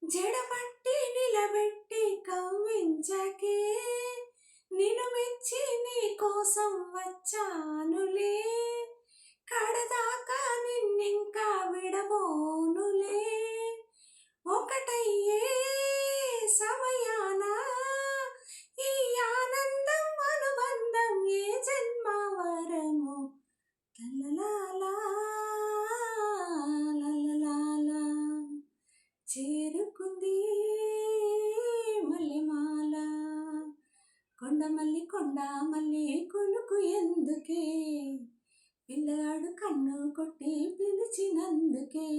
జడబట్టి నిలబెట్టి కవ్వించకే నిన్ను మెచ్చి నీ కోసం వచ్చానులే కడదాకా నిన్నింకా విడబోనులే ఒకటయ్యే సమయాన ఈ ఆనందం అనుబంధం ఏ జన్మ వరము లలలాలా లలలాలా చేరుకుంది మల్లెమాల కొండ మల్లి కులుకు ఎందుకే పిల్లాడు కన్ను కొట్టి పిలిచినందుకే